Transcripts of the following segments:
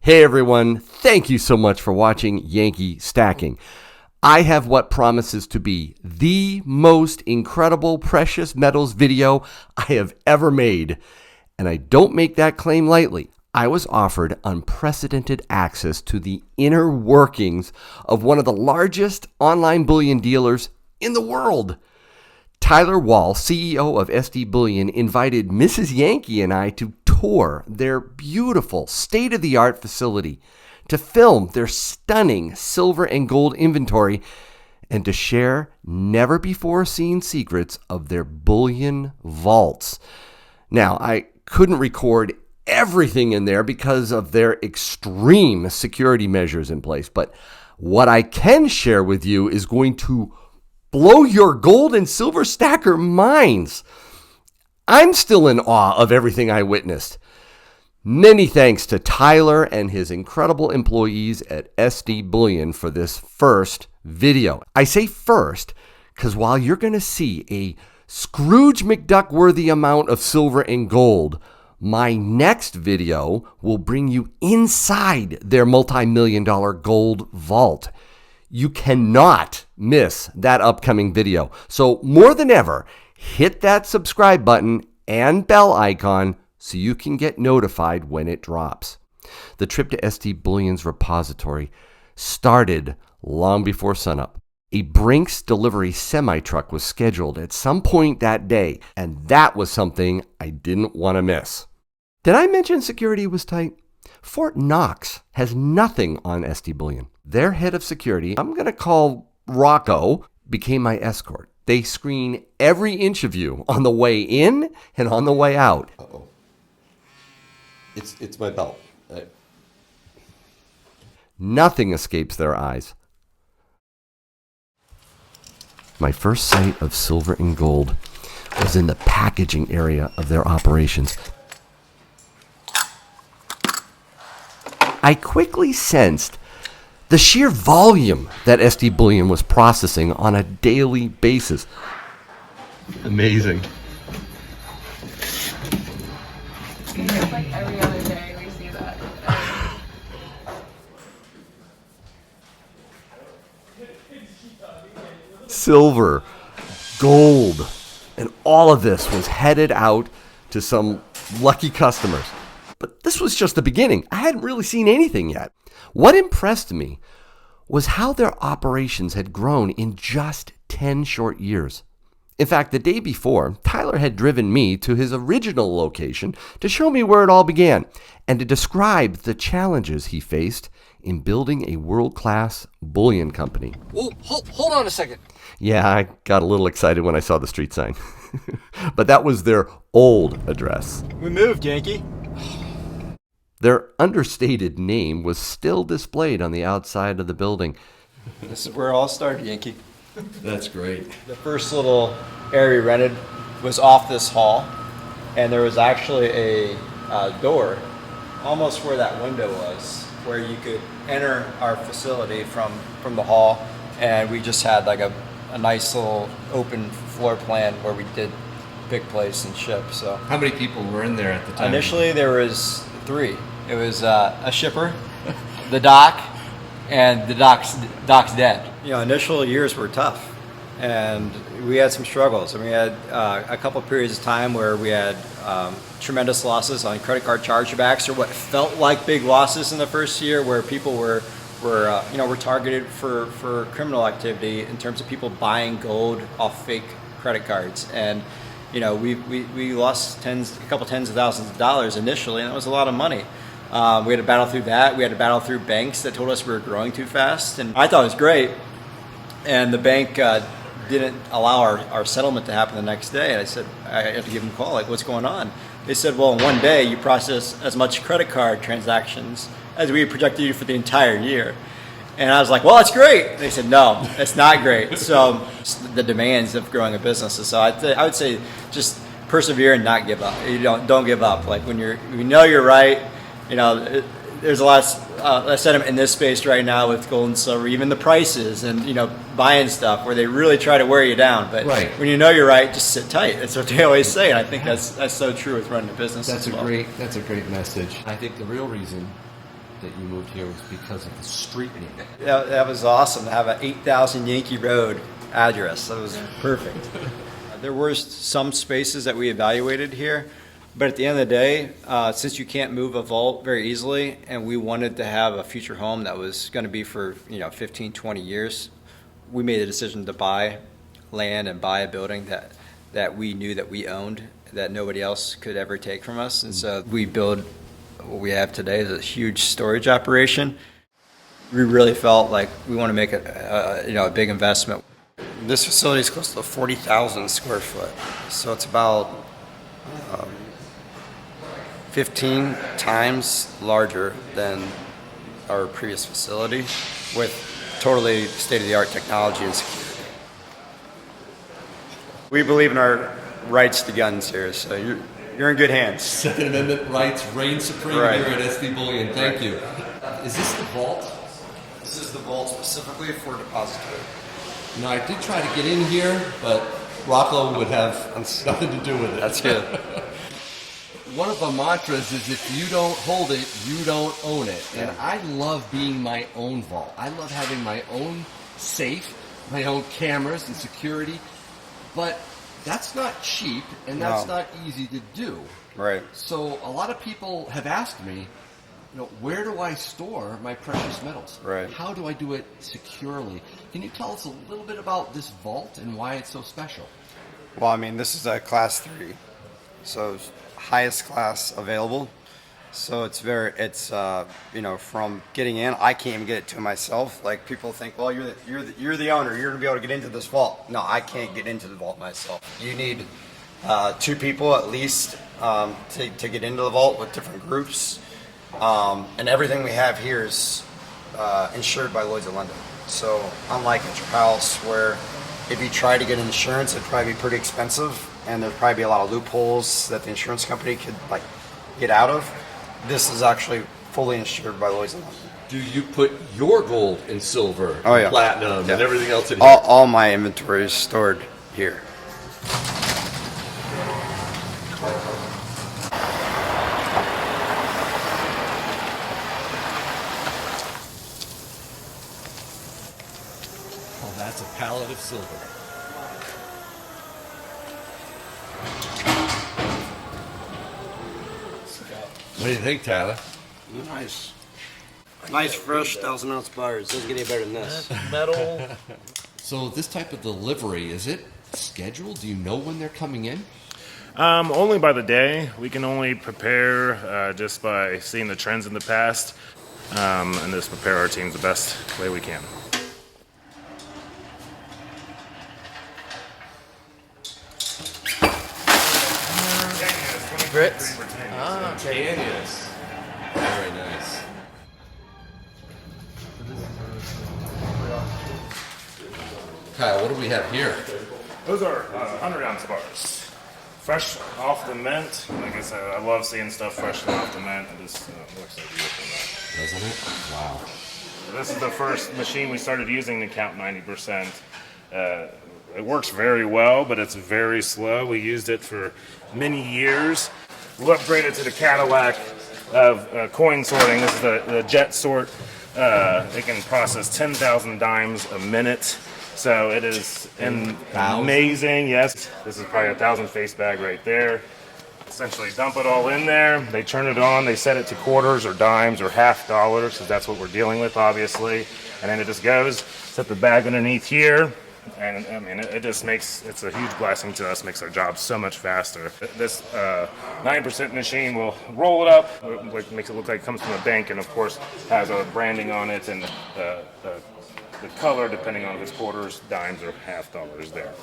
Hey everyone, thank you so much for watching Yankee Stacking. I have what promises to be the most incredible precious metals video I have ever made. And I don't make that claim lightly. I was offered unprecedented access to the inner workings of one of the largest online bullion dealers in the world. Tyler Wall, CEO of SD Bullion, invited Mrs. Yankee and I to tour their beautiful state-of-the-art facility, to film their stunning silver and gold inventory, and to share never-before-seen secrets of their bullion vaults. Now, I couldn't record everything in there because of their extreme security measures in place, but what I can share with you is going to blow your gold and silver stacker minds. I'm still in awe of everything I witnessed. Many thanks to Tyler and his incredible employees at SD Bullion for this first video. I say first because while you're going to see a Scrooge McDuck-worthy amount of silver and gold, my next video will bring you inside their multi-million-dollar gold vault. You cannot miss that upcoming video. So more than ever, hit that subscribe button and bell icon so you can get notified when it drops. The trip to SD Bullion's repository started long before sunup. A Brinks delivery semi-truck was scheduled at some point that day, and that was something I didn't want to miss. Did I mention security was tight? Fort Knox has nothing on SD Bullion. Their head of security, I'm going to call Rocco, became my escort. They screen every inch of you on the way in and on the way out. Uh-oh. It's my belt. Nothing escapes their eyes. My first sight of silver and gold was in the packaging area of their operations. I quickly sensed the sheer volume that SD Bullion was processing on a daily basis. Amazing. Like every other day we see that. Silver, gold, and all of this was headed out to some lucky customers. But this was just the beginning. I hadn't really seen anything yet. What impressed me was how their operations had grown in just 10 short years. In fact, the day before, Tyler had driven me to his original location to show me where it all began and to describe the challenges he faced in building a world-class bullion company. Whoa, hold on a second. Yeah, I got a little excited when I saw the street sign. But that was their old address. We moved, Yankee. Their understated name was still displayed on the outside of the building. This is where it all started, Yankee. That's great. The first little area we rented was off this hall, and there was actually a door almost where that window was, where you could enter our facility from the hall, and we just had like a nice little open floor plan where we did pick, place, and ship. So How many people were in there at the time? initially there was 3. It was a shipper, the dock, and the dock's dead. You know, initial years were tough, and we had some struggles. I mean, we had a couple of periods of time where we had tremendous losses on credit card chargebacks, or what felt like big losses in the first year, where people were targeted for criminal activity in terms of people buying gold off fake credit cards. And you know, we lost a couple tens of thousands of dollars initially, and that was a lot of money. We had to battle through that. We had to battle through banks that told us we were growing too fast, and I thought it was great. And the bank didn't allow our settlement to happen the next day. And I said, I had to give them a call, like, what's going on? They said, well, in one day you process as much credit card transactions as we projected you for the entire year. And I was like, well, that's great. They said, no, it's not great. So the demands of growing a business. So I would say just persevere and not give up. You don't give up. Like when you know you're right, you know, there's a lot of sentiment in this space right now with gold and silver, even the prices and, you know, buying stuff where they really try to wear you down. But right. When you know you're right, just sit tight. That's what they always say. And I think that's so true with running a business. That's a great message. I think the real reason that you moved here was because of the street name. That was awesome to have an 8,000 Yankee Road address. That was perfect. There were some spaces that we evaluated here, but at the end of the day, since you can't move a vault very easily, and we wanted to have a future home that was going to be for 15, 20 years, we made the decision to buy land and buy a building that we knew that we owned, that nobody else could ever take from us. And so we build what we have today is a huge storage operation. We really felt like we want to make a big investment. This facility is close to 40,000 square foot, so it's about 15 times larger than our previous facility, with totally state-of-the-art technology and security. We believe in our rights to guns here, so you're in good hands. Second Amendment rights reign supreme Right. here at SD Bullion. Thank you. Is this the vault? This is the vault specifically for depository. No, I did try to get in here, but Rocco would have nothing to do with it. That's good. One of the mantras is if you don't hold it, you don't own it. And I love being my own vault. I love having my own safe, my own cameras and security. But that's not cheap, and that's not easy to do. Right. So a lot of people have asked me, where do I store my precious metals? Right. How do I do it securely? Can you tell us a little bit about this vault and why it's so special? Well, I mean, this is a class 3, so it's highest class available. So it's from getting in, I can't even get it to myself. Like, people think, well, you're the owner, you're gonna be able to get into this vault. No, I can't get into the vault myself. You need 2 people at least to get into the vault with different groups. And everything we have here is insured by Lloyd's of London. So unlike at your house, where if you try to get insurance, it'd probably be pretty expensive, and there'd probably be a lot of loopholes that the insurance company could get out of. This is actually fully insured by Lloyd's of London. Do you put your gold and silver, and platinum, and everything else in here? All my inventory is stored here. That's a pallet of silver. What do you think, Tyler? Nice. Nice, fresh 1,000-ounce bars. Doesn't get any better than this. Metal. So this type of delivery, is it scheduled? Do you know when they're coming in? Only by the day. We can only prepare just by seeing the trends in the past, and just prepare our teams the best way we can. Brits. Britannias. Very nice. Kyle, what do we have here? Those are 100-ounce bars. Fresh off the mint. Like I said, I love seeing stuff fresh off the mint. It just looks so beautiful. Doesn't it? Wow. This is the first machine we started using to count 90%. It works very well, but it's very slow. We used it for many years. We upgraded to the Cadillac of coin sorting. This is the jet sort. They can process 10,000 dimes a minute. So it is amazing. Yes, this is probably 1,000 face bag right there. Essentially dump it all in there. They turn it on. They set it to quarters or dimes or half dollars, because that's what we're dealing with, obviously. And then it just goes. Set the bag underneath here. And I mean, it's a huge blessing to us, makes our job so much faster. This 9% machine will roll it up, makes it look like it comes from a bank, and of course has a branding on it and the color depending on if it's quarters, dimes, or half dollars there.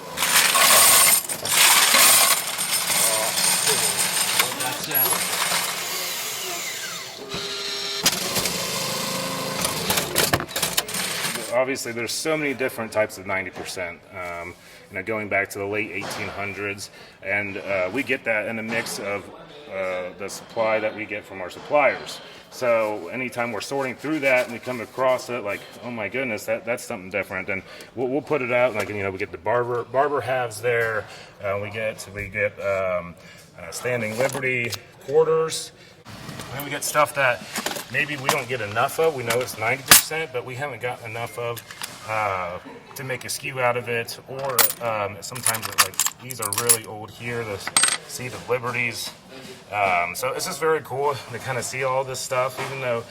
That sound. Obviously, there's so many different types of 90%. Going back to the late 1800s, and we get that in a mix of the supply that we get from our suppliers. So anytime we're sorting through that and we come across it, like, oh my goodness, that's something different, and we'll put it out. Like, we get the barber halves there. We get Standing Liberty quarters. And we get stuff that maybe we don't get enough of. We know it's 90%, but we haven't gotten enough of to make a skew out of it. Or sometimes these are really old here. The Seed of Liberties. So it's just very cool to kind of see all this stuff, even though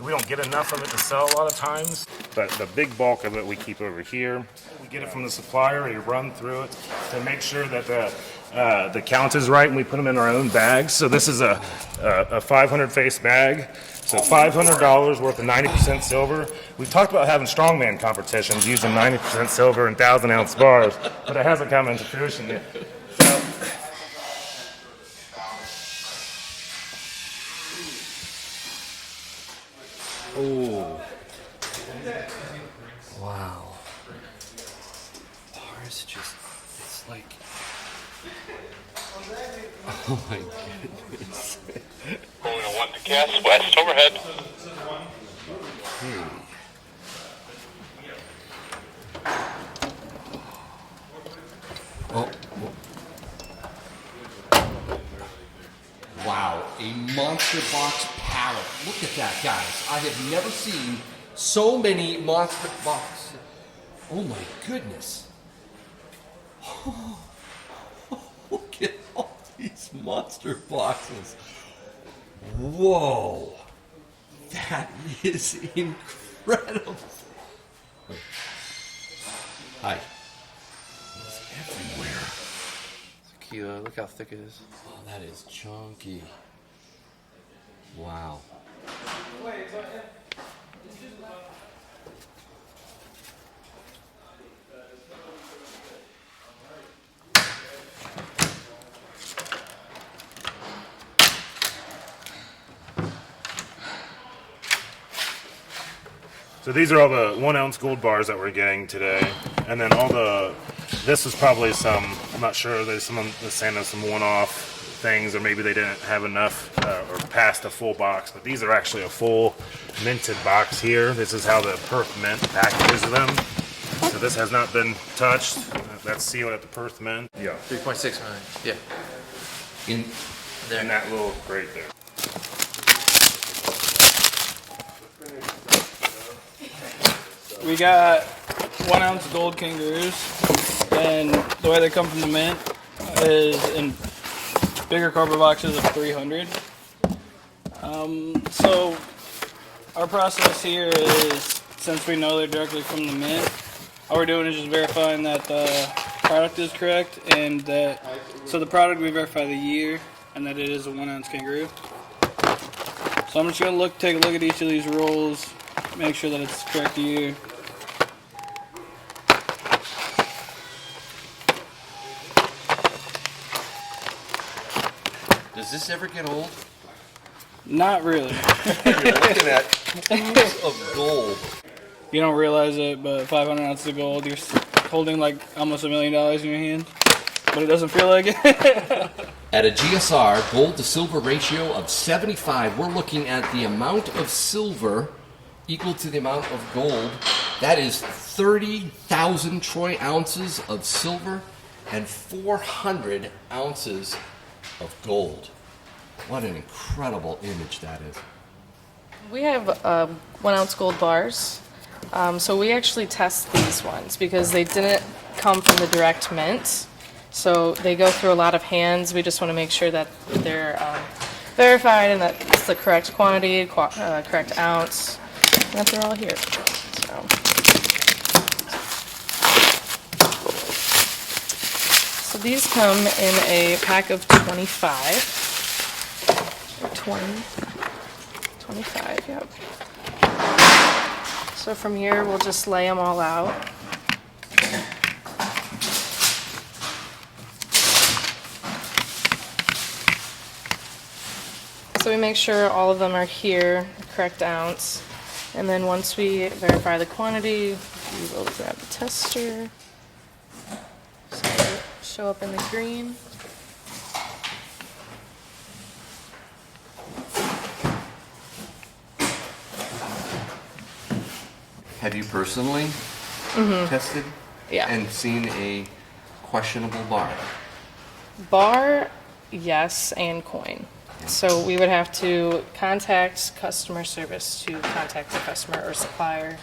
we don't get enough of it to sell a lot of times. But the big bulk of it we keep over here. We get it from the supplier. We run through it to make sure that the count is right, and we put them in our own bags. So this is a 500 face bag. So $500 worth of 90% silver. We've talked about having strongman competitions using 90% silver and 1,000 ounce bars, but it hasn't come into fruition yet. So, Oh. Wow. Bars just, it's like, oh my goodness. Bullion 1 to cast, west, overhead. Hey. Oh. Wow, a monster box pallet. Look at that, guys. I have never seen so many monster boxes. Oh my goodness. Look at all these monster boxes. Whoa. That is incredible. Hi. It's everywhere. Tequila, look how thick it is. Oh, that is chunky. Wow. So these are all the 1 ounce gold bars that we're getting today, and then this was probably some, I'm not sure, there's some saying there's some one-off things, or maybe they didn't have enough or past a full box, but these are actually a full minted box here. This is how the Perth Mint packages them. So this has not been touched. That's sealed at the Perth Mint. Yeah. 3.6 million. Yeah. In that little crate there. We got 1 ounce gold kangaroos, and the way they come from the mint is in bigger cardboard boxes of 300. So our process here is, since we know they're directly from the mint, all we're doing is just verifying that the product is correct, and that, so the product, we verify the year and that it is a 1 ounce kangaroo. So I'm just gonna take a look at each of these rolls, make sure that it's the correct year. Does this ever get old? Not really. You're looking at tubes of gold. You don't realize it, but 500 ounces of gold, you're holding like almost $1 million in your hand, but it doesn't feel like it. At a GSR gold to silver ratio of 75, we're looking at the amount of silver equal to the amount of gold. That is 30,000 troy ounces of silver and 400 ounces of gold. What an incredible image that is. We have 1 ounce gold bars. So we actually test these ones because they didn't come from the direct mint. So they go through a lot of hands. We just want to make sure that they're verified and that it's the correct quantity, correct ounce, and that they're all here. So these come in a pack of 25. Or 20. 25, yep. So from here, we'll just lay them all out. So we make sure all of them are here, the correct ounce. And then once we verify the quantity, we will grab the tester. So it'll show up in the green. Have you personally tested Yeah. and seen a questionable bar? Bar, yes, and coin. So we would have to contact customer service to contact the customer or supplier.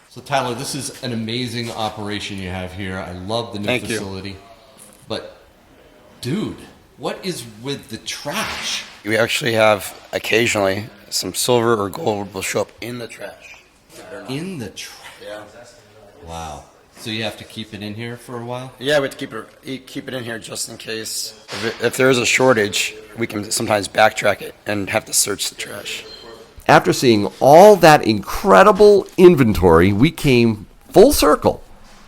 So Tyler, this is an amazing operation you have here. I love the new Thank you. facility. But dude, what is with the trash? We actually have occasionally some silver or gold will show up in the trash. In the trash? Yeah. Wow. So you have to keep it in here for a while? Yeah, we have to keep it in here just in case. If there is a shortage, we can sometimes backtrack it and have to search the trash. After seeing all that incredible inventory, we came full circle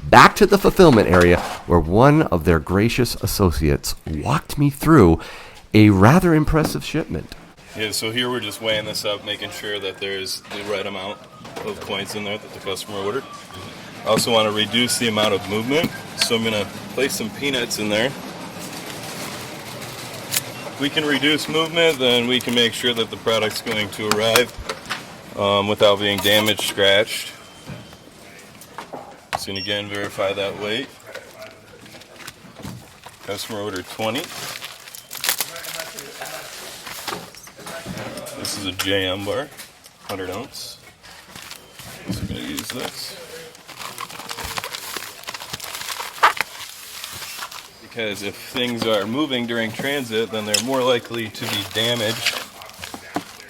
back to the fulfillment area where one of their gracious associates walked me through a rather impressive shipment. Yeah, so here we're just weighing this up, making sure that there's the right amount of coins in there that the customer ordered. I also want to reduce the amount of movement, so I'm going to place some peanuts in there. If we can reduce movement, then we can make sure that the product's going to arrive without being damaged, scratched. So again, verify that weight. Customer ordered 20. This is a JM bar, 100 ounce. So I'm going to use this. Because if things are moving during transit, then they're more likely to be damaged.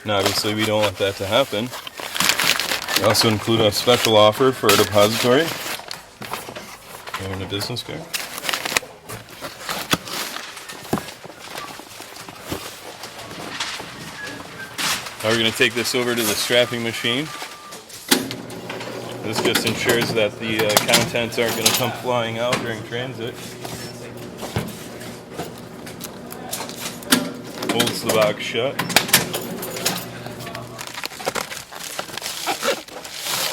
And obviously we don't want that to happen. We also include a special offer for a depository and a business card. Now we're going to take this over to the strapping machine. This just ensures that the contents aren't going to come flying out during transit. Holds the box shut.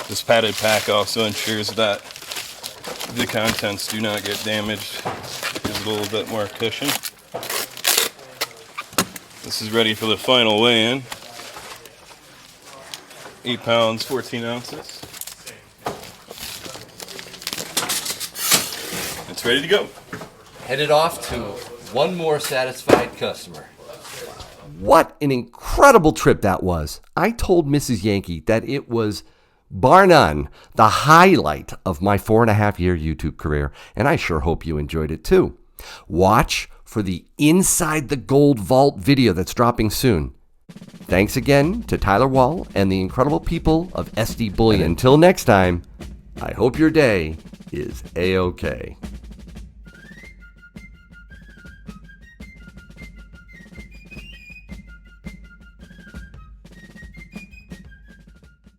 This padded pack also ensures that the contents do not get damaged. Gives it a little bit more cushion. This is ready for the final weigh-in. 8 pounds, 14 ounces. It's ready to go. Headed off to one more satisfied customer. What an incredible trip that was. I told Mrs. Yankee that it was, bar none, the highlight of my 4.5-year YouTube career, and I sure hope you enjoyed it too. Watch for the Inside the Gold Vault video that's dropping soon. Thanks again to Tyler Wall and the incredible people of SD Bullion. Until next time, I hope your day is A-OK.